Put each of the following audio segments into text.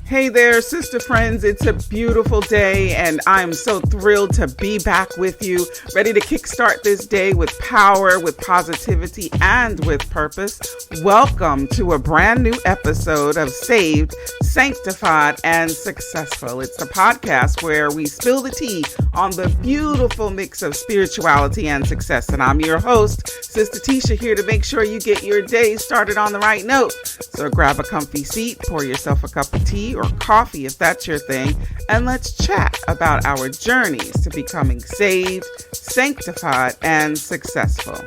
Hey there, sister friends. It's a beautiful day, and I'm so thrilled to be back with you, ready to kickstart this day with power, with positivity, and with purpose. Welcome to a brand new episode of Saved, Sanctified, and Successful. It's the podcast where we spill the tea on the beautiful mix of spirituality and success. And I'm your host, Sister Tisha, here to make sure you get your day started on the right note. So grab a comfy seat, pour yourself a cup of tea or coffee if that's your thing, and let's chat about our journeys to becoming saved, sanctified, and successful.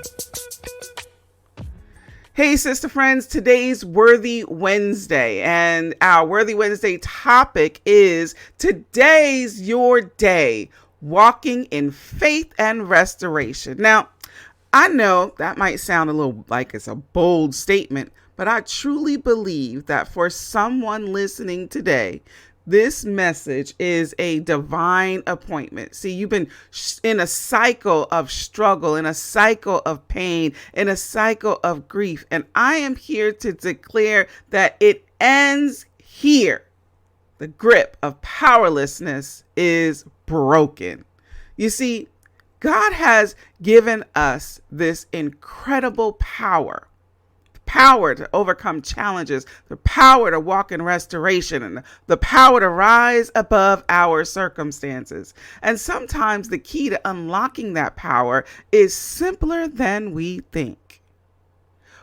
Hey, sister friends, today's Worthy Wednesday, and our Worthy Wednesday topic is Today's Your Day, Walking in Faith and Restoration. Now, I know that might sound a little like it's a bold statement, but I truly believe that for someone listening today, this message is a divine appointment. See, you've been in a cycle of struggle, in a cycle of pain, in a cycle of grief, and I am here to declare that it ends here. The grip of powerlessness is broken. You see, God has given us this incredible power to overcome challenges, the power to walk in restoration, and the power to rise above our circumstances. And sometimes the key to unlocking that power is simpler than we think.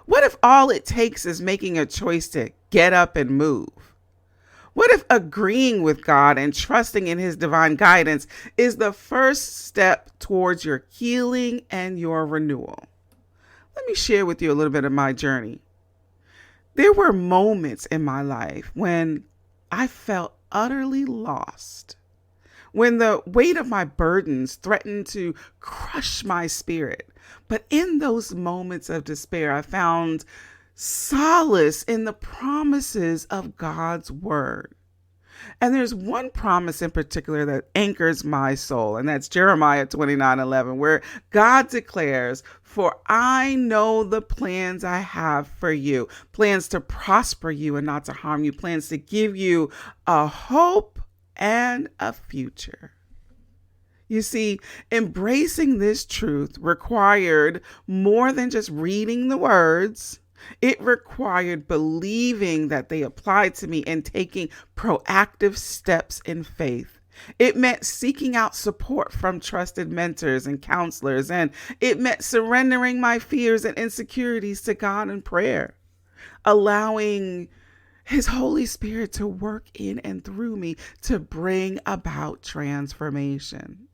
What if all it takes is making a choice to get up and move? What if agreeing with God and trusting in His divine guidance is the first step towards your healing and your renewal? Let me share with you a little bit of my journey. There were moments in my life when I felt utterly lost, when the weight of my burdens threatened to crush my spirit. But in those moments of despair, I found solace in the promises of God's word. And there's one promise in particular that anchors my soul, and that's Jeremiah 29:11, where God declares, "For I know the plans I have for you, plans to prosper you and not to harm you, plans to give you a hope and a future." You see, embracing this truth required more than just reading the words. It required believing that they applied to me and taking proactive steps in faith. It meant seeking out support from trusted mentors and counselors, and it meant surrendering my fears and insecurities to God in prayer, allowing His Holy Spirit to work in and through me to bring about transformation.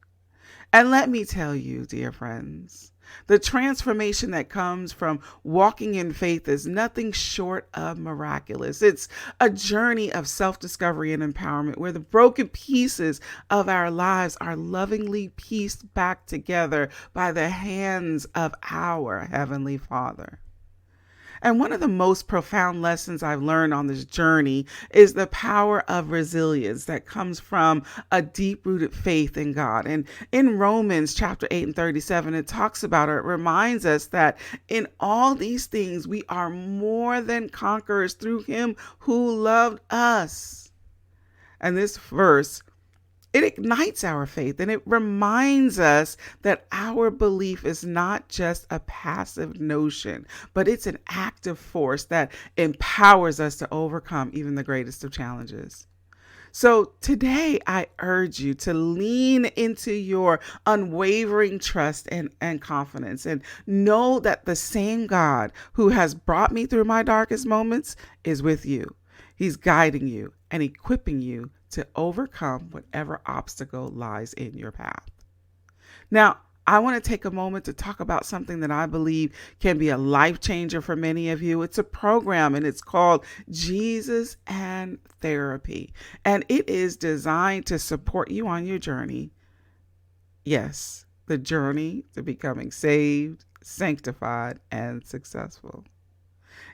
And let me tell you, dear friends, the transformation that comes from walking in faith is nothing short of miraculous. It's a journey of self-discovery and empowerment where the broken pieces of our lives are lovingly pieced back together by the hands of our Heavenly Father. And one of the most profound lessons I've learned on this journey is the power of resilience that comes from a deep-rooted faith in God. And in Romans chapter 8:37, it talks about it. It reminds us that in all these things, we are more than conquerors through Him who loved us. And this verse, it ignites our faith, and it reminds us that our belief is not just a passive notion, but it's an active force that empowers us to overcome even the greatest of challenges. So today, I urge you to lean into your unwavering trust and confidence, and know that the same God who has brought me through my darkest moments is with you. He's guiding you and equipping you to overcome whatever obstacle lies in your path. Now, I want to take a moment to talk about something that I believe can be a life changer for many of you. It's a program, and it's called Jesus and Therapy. And it is designed to support you on your journey. Yes, the journey to becoming saved, sanctified, and successful.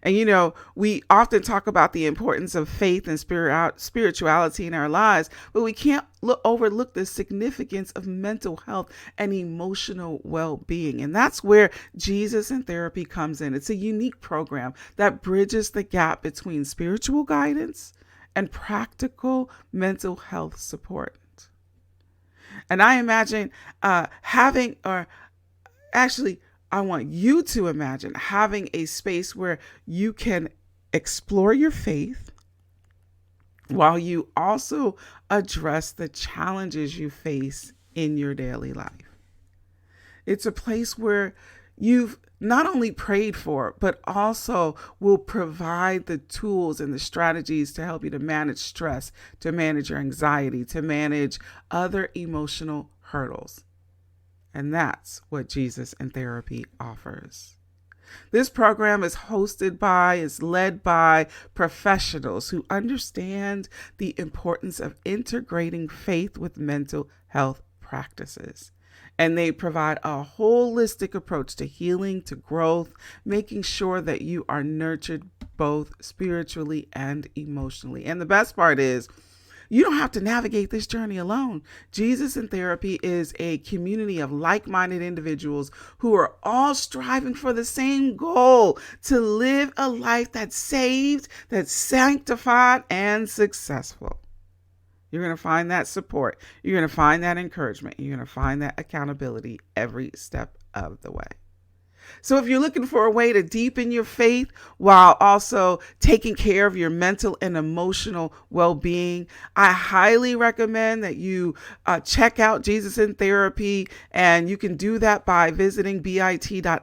And you know, we often talk about the importance of faith and spirituality in our lives, but we can't overlook the significance of mental health and emotional well-being. And that's where Jesus and Therapy comes in. It's a unique program that bridges the gap between spiritual guidance and practical mental health support. And I imagine I want you to imagine having a space where you can explore your faith while you also address the challenges you face in your daily life. It's a place where you've not only prayed for, but also will provide the tools and the strategies to help you to manage stress, to manage your anxiety, to manage other emotional hurdles. And that's what Jesus in Therapy offers. This program is led by professionals who understand the importance of integrating faith with mental health practices. And they provide a holistic approach to healing, to growth, making sure that you are nurtured both spiritually and emotionally. And the best part is, you don't have to navigate this journey alone. Jesus in Therapy is a community of like-minded individuals who are all striving for the same goal: to live a life that's saved, that's sanctified, and successful. You're going to find that support. You're going to find that encouragement. You're going to find that accountability every step of the way. So if you're looking for a way to deepen your faith while also taking care of your mental and emotional well-being, I highly recommend that you check out Jesus in Therapy. And you can do that by visiting bit.ly/Jesus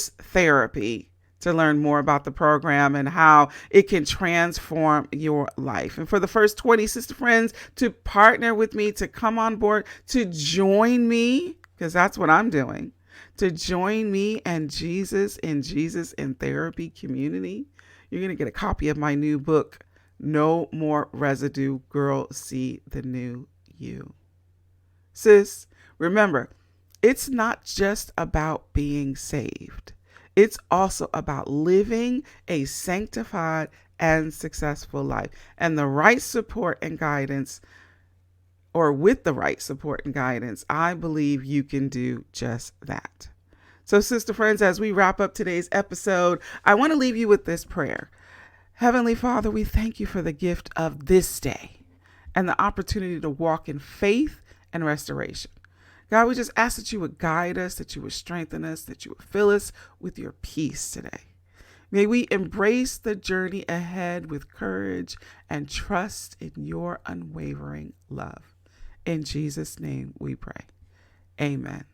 Therapy to learn more about the program and how it can transform your life. And for the first 20 sister friends to partner with me, to come on board, to join me, because that's what I'm doing, to join me and Jesus in Therapy community, you're going to get a copy of my new book, No More Residue, Girl, See the New You. Sis, remember, it's not just about being saved. It's also about living a sanctified and successful life. And the right support and guidance, or with the right support and guidance, I believe you can do just that. So, sister friends, as we wrap up today's episode, I want to leave you with this prayer. Heavenly Father, we thank you for the gift of this day and the opportunity to walk in faith and restoration. God, we just ask that you would guide us, that you would strengthen us, that you would fill us with your peace today. May we embrace the journey ahead with courage and trust in your unwavering love. In Jesus' name we pray. Amen.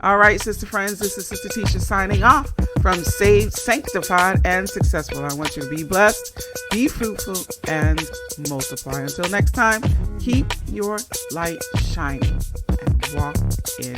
All right, sister friends, this is Sister Tisha signing off from Saved, Sanctified, and Successful. I want you to be blessed, be fruitful, and multiply. Until next time, keep your light shining and walk in